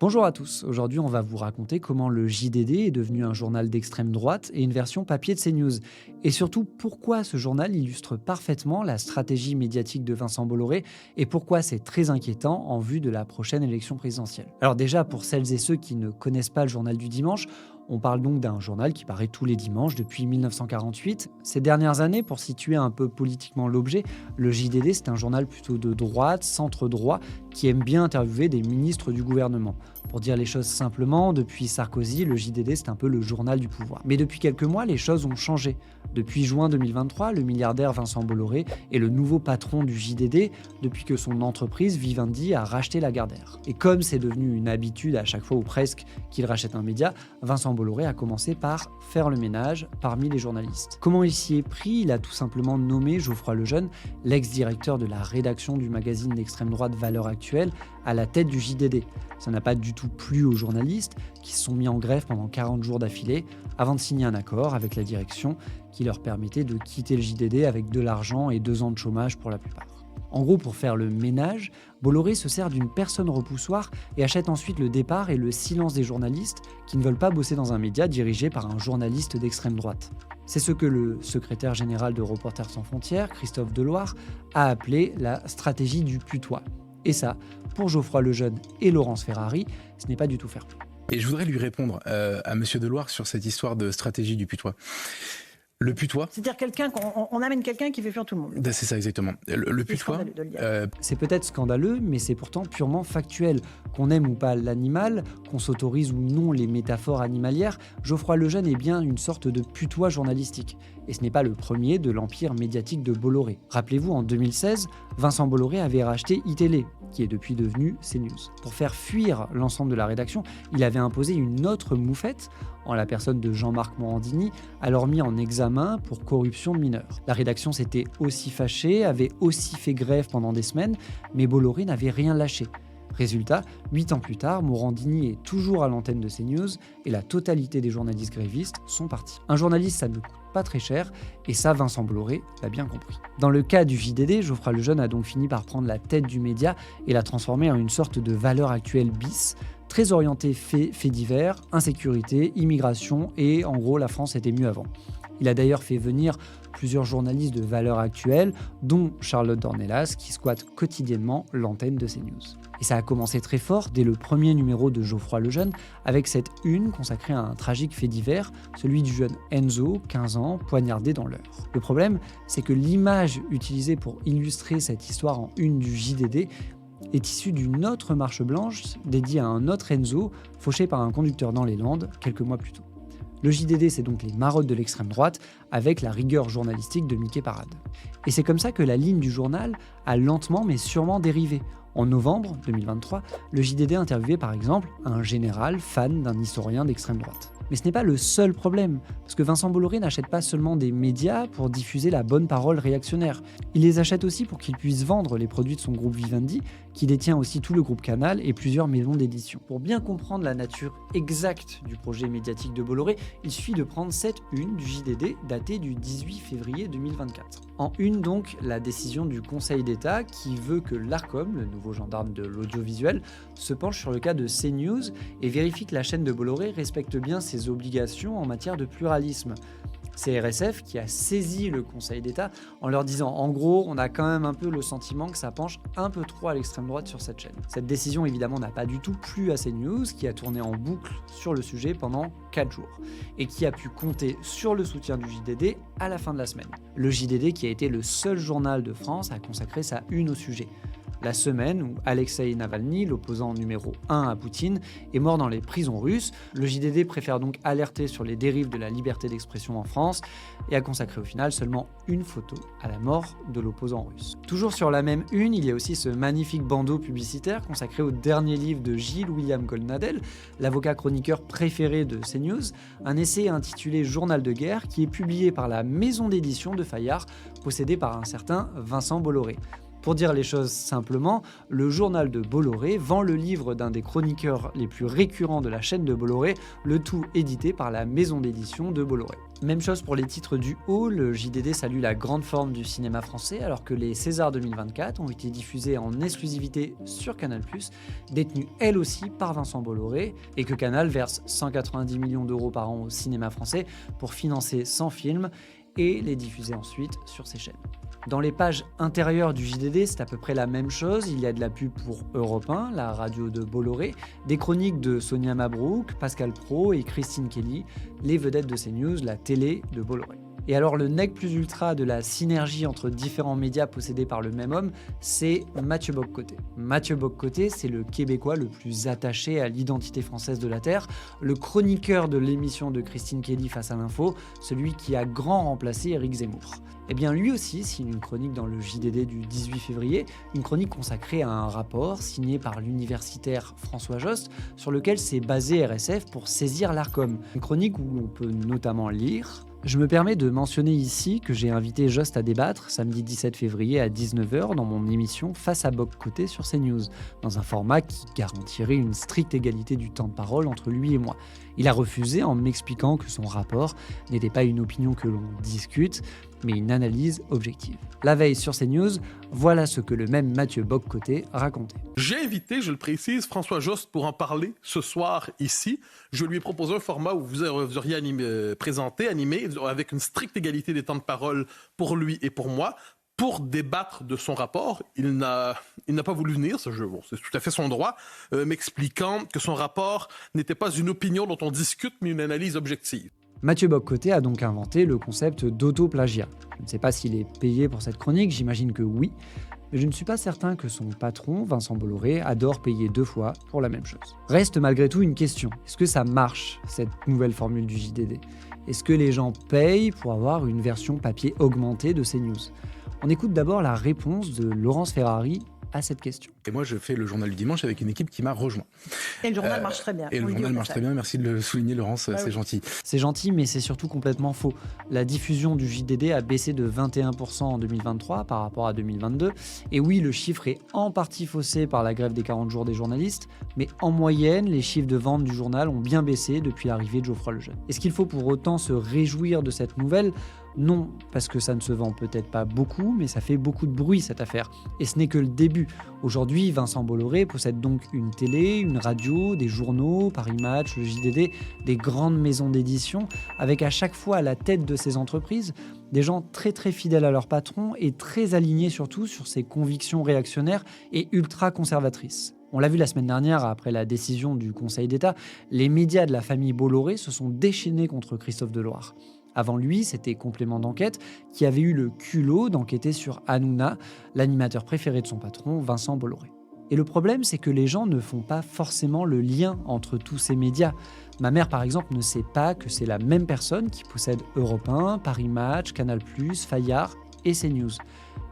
Bonjour à tous, aujourd'hui on va vous raconter comment le JDD est devenu un journal d'extrême droite et une version papier de CNews. Et surtout pourquoi ce journal illustre parfaitement la stratégie médiatique de Vincent Bolloré et pourquoi c'est très inquiétant en vue de la prochaine élection présidentielle. Alors déjà pour celles et ceux qui ne connaissent pas le journal du dimanche, on parle donc d'un journal qui paraît tous les dimanches depuis 1948. Ces dernières années, pour situer un peu politiquement l'objet, le JDD c'est un journal plutôt de droite, centre-droit, qui aime bien interviewer des ministres du gouvernement. Pour dire les choses simplement, depuis Sarkozy, le JDD c'est un peu le journal du pouvoir. Mais depuis quelques mois, les choses ont changé. Depuis juin 2023, le milliardaire Vincent Bolloré est le nouveau patron du JDD depuis que son entreprise Vivendi a racheté Lagardère. Et comme c'est devenu une habitude à chaque fois ou presque qu'il rachète un média, Vincent Bolloré a commencé par faire le ménage parmi les journalistes. Comment il s'y est pris? Il a tout simplement nommé Geoffroy Lejeune, l'ex-directeur de la rédaction du magazine d'extrême droite Valeurs Actuelles, à la tête du JDD. Ça n'a pas du tout plu aux journalistes qui se sont mis en grève pendant 40 jours d'affilée avant de signer un accord avec la direction qui leur permettait de quitter le JDD avec de l'argent et 2 ans de chômage pour la plupart. En gros, pour faire le ménage, Bolloré se sert d'une personne repoussoir et achète ensuite le départ et le silence des journalistes qui ne veulent pas bosser dans un média dirigé par un journaliste d'extrême droite. C'est ce que le secrétaire général de Reporters sans frontières, Christophe Deloire, a appelé la stratégie du putois. Et ça, pour Geoffroy Lejeune et Laurence Ferrari, ce n'est pas du tout fair-play. Et je voudrais lui répondre à Monsieur Deloire sur cette histoire de stratégie du putois. Le putois. C'est-à-dire on amène quelqu'un qui fait fuir tout le monde. C'est ça exactement. Le putois. C'est peut-être scandaleux, mais c'est pourtant purement factuel. Qu'on aime ou pas l'animal, qu'on s'autorise ou non les métaphores animalières, Geoffroy Lejeune est bien une sorte de putois journalistique. Et ce n'est pas le premier de l'empire médiatique de Bolloré. Rappelez-vous, en 2016, Vincent Bolloré avait racheté iTélé, qui est depuis devenu CNews. Pour faire fuir l'ensemble de la rédaction, il avait imposé une autre moufette, en la personne de Jean-Marc Morandini, alors mis en examen pour corruption de mineurs. La rédaction s'était aussi fâchée, avait aussi fait grève pendant des semaines, mais Bolloré n'avait rien lâché. Résultat, 8 ans plus tard, Morandini est toujours à l'antenne de CNews et la totalité des journalistes grévistes sont partis. Un journaliste, ça ne coûte pas très cher et ça, Vincent Bolloré l'a bien compris. Dans le cas du JDD, Geoffroy Lejeune a donc fini par prendre la tête du média et la transformer en une sorte de Valeurs Actuelles bis, très orientée faits divers, insécurité, immigration et en gros la France était mieux avant. Il a d'ailleurs fait venir plusieurs journalistes de Valeurs Actuelles, dont Charlotte Dornelas, qui squatte quotidiennement l'antenne de CNews. Et ça a commencé très fort dès le premier numéro de Geoffroy Lejeune, avec cette une consacrée à un tragique fait divers, celui du jeune Enzo, 15 ans, poignardé dans l'heure. Le problème, c'est que l'image utilisée pour illustrer cette histoire en une du JDD est issue d'une autre marche blanche dédiée à un autre Enzo, fauché par un conducteur dans les Landes quelques mois plus tôt. Le JDD, c'est donc les marottes de l'extrême droite, avec la rigueur journalistique de Mickey Parade. Et c'est comme ça que la ligne du journal a lentement mais sûrement dérivé. En novembre 2023, le JDD interviewait par exemple un général fan d'un historien d'extrême droite. Mais ce n'est pas le seul problème, parce que Vincent Bolloré n'achète pas seulement des médias pour diffuser la bonne parole réactionnaire. Il les achète aussi pour qu'il puisse vendre les produits de son groupe Vivendi, qui détient aussi tout le groupe Canal et plusieurs maisons d'édition. Pour bien comprendre la nature exacte du projet médiatique de Bolloré, il suffit de prendre cette une du JDD datée du 18 février 2024. En une donc, la décision du Conseil d'État qui veut que l'Arcom, le nouveau gendarme de l'audiovisuel, se penche sur le cas de CNews et vérifie que la chaîne de Bolloré respecte bien ses obligations en matière de pluralisme. C'est RSF qui a saisi le Conseil d'État en leur disant en gros, on a quand même un peu le sentiment que ça penche un peu trop à l'extrême droite sur cette chaîne. Cette décision évidemment n'a pas du tout plu à CNews qui a tourné en boucle sur le sujet pendant 4 jours et qui a pu compter sur le soutien du JDD à la fin de la semaine. Le JDD qui a été le seul journal de France à consacrer sa une au sujet. La semaine où Alexeï Navalny, l'opposant numéro 1 à Poutine, est mort dans les prisons russes. Le JDD préfère donc alerter sur les dérives de la liberté d'expression en France et a consacré au final seulement une photo à la mort de l'opposant russe. Toujours sur la même une, il y a aussi ce magnifique bandeau publicitaire consacré au dernier livre de Gilles William Goldnadel, l'avocat chroniqueur préféré de CNews, un essai intitulé Journal de guerre qui est publié par la maison d'édition de Fayard, possédée par un certain Vincent Bolloré. Pour dire les choses simplement, le journal de Bolloré vend le livre d'un des chroniqueurs les plus récurrents de la chaîne de Bolloré, le tout édité par la maison d'édition de Bolloré. Même chose pour les titres du haut, le JDD salue la grande forme du cinéma français alors que les Césars 2024 ont été diffusés en exclusivité sur Canal+, détenus elle aussi par Vincent Bolloré, et que Canal verse 190 millions d'euros par an au cinéma français pour financer 100 films et les diffuser ensuite sur ses chaînes. Dans les pages intérieures du JDD, c'est à peu près la même chose. Il y a de la pub pour Europe 1, la radio de Bolloré, des chroniques de Sonia Mabrouk, Pascal Praud et Christine Kelly, les vedettes de CNews, la télé de Bolloré. Et alors le nec plus ultra de la synergie entre différents médias possédés par le même homme, c'est Mathieu Bock-Côté. Mathieu Bock-Côté, c'est le Québécois le plus attaché à l'identité française de la Terre, le chroniqueur de l'émission de Christine Kelly Face à l'info, celui qui a grand remplacé Éric Zemmour. Eh bien lui aussi signe une chronique dans le JDD du 18 février, une chronique consacrée à un rapport signé par l'universitaire François Jost, sur lequel s'est basé RSF pour saisir l'Arcom. Une chronique où l'on peut notamment lire: je me permets de mentionner ici que j'ai invité Jost à débattre samedi 17 février à 19h dans mon émission Face à Bock-Côté sur CNews, dans un format qui garantirait une stricte égalité du temps de parole entre lui et moi. Il a refusé en m'expliquant que son rapport n'était pas une opinion que l'on discute, mais une analyse objective. La veille sur CNews, voilà ce que le même Mathieu Bock-Côté racontait. J'ai invité, je le précise, François Jost pour en parler ce soir ici. Je lui ai proposé un format où vous auriez animé avec une stricte égalité des temps de parole pour lui et pour moi, pour débattre de son rapport. Il n'a pas voulu venir, c'est tout à fait son droit, m'expliquant que son rapport n'était pas une opinion dont on discute, mais une analyse objective. Mathieu Bock-Côté a donc inventé le concept d'auto-plagiat. Je ne sais pas s'il est payé pour cette chronique, j'imagine que oui, mais je ne suis pas certain que son patron, Vincent Bolloré, adore payer 2 fois pour la même chose. Reste malgré tout une question: est-ce que ça marche, cette nouvelle formule du JDD? Est-ce que les gens payent pour avoir une version papier augmentée de CNews? On écoute d'abord la réponse de Laurence Ferrari à cette question. Et moi, je fais le journal du dimanche avec une équipe qui m'a rejoint. Et le journal marche très bien. Et le journal marche très bien, merci de le souligner, Laurence, c'est gentil. C'est gentil, mais c'est surtout complètement faux. La diffusion du JDD a baissé de 21% en 2023 par rapport à 2022. Et oui, le chiffre est en partie faussé par la grève des 40 jours des journalistes, mais en moyenne, les chiffres de vente du journal ont bien baissé depuis l'arrivée de Geoffroy Lejeune. Est-ce qu'il faut pour autant se réjouir de cette nouvelle ? Non, parce que ça ne se vend peut-être pas beaucoup, mais ça fait beaucoup de bruit cette affaire. Et ce n'est que le début. Aujourd'hui, Vincent Bolloré possède donc une télé, une radio, des journaux, Paris Match, le JDD, des grandes maisons d'édition, avec à chaque fois à la tête de ces entreprises des gens très très fidèles à leur patron et très alignés surtout sur ses convictions réactionnaires et ultra conservatrices. On l'a vu la semaine dernière, après la décision du Conseil d'État, les médias de la famille Bolloré se sont déchaînés contre Christophe Deloire. Avant lui, c'était Complément d'enquête qui avait eu le culot d'enquêter sur Hanouna, l'animateur préféré de son patron, Vincent Bolloré. Et le problème, c'est que les gens ne font pas forcément le lien entre tous ces médias. Ma mère, par exemple, ne sait pas que c'est la même personne qui possède Europe 1, Paris Match, Canal+, Fayard et CNews.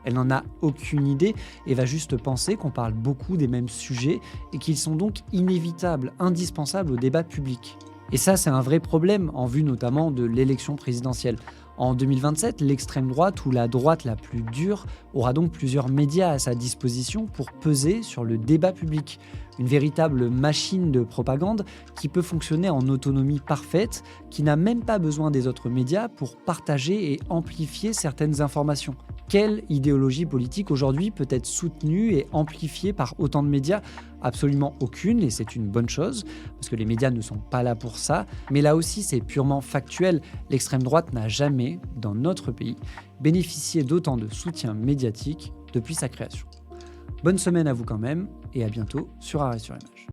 Elle n'en a aucune idée et va juste penser qu'on parle beaucoup des mêmes sujets et qu'ils sont donc inévitables, indispensables au débat public. Et ça, c'est un vrai problème, en vue notamment de l'élection présidentielle. En 2027, l'extrême droite ou la droite la plus dure aura donc plusieurs médias à sa disposition pour peser sur le débat public. Une véritable machine de propagande qui peut fonctionner en autonomie parfaite, qui n'a même pas besoin des autres médias pour partager et amplifier certaines informations. Quelle idéologie politique aujourd'hui peut être soutenue et amplifiée par autant de médias ? Absolument aucune, et c'est une bonne chose, parce que les médias ne sont pas là pour ça. Mais là aussi, c'est purement factuel. L'extrême droite n'a jamais, dans notre pays, bénéficié d'autant de soutien médiatique depuis sa création. Bonne semaine à vous quand même, et à bientôt sur Arrêt sur Image.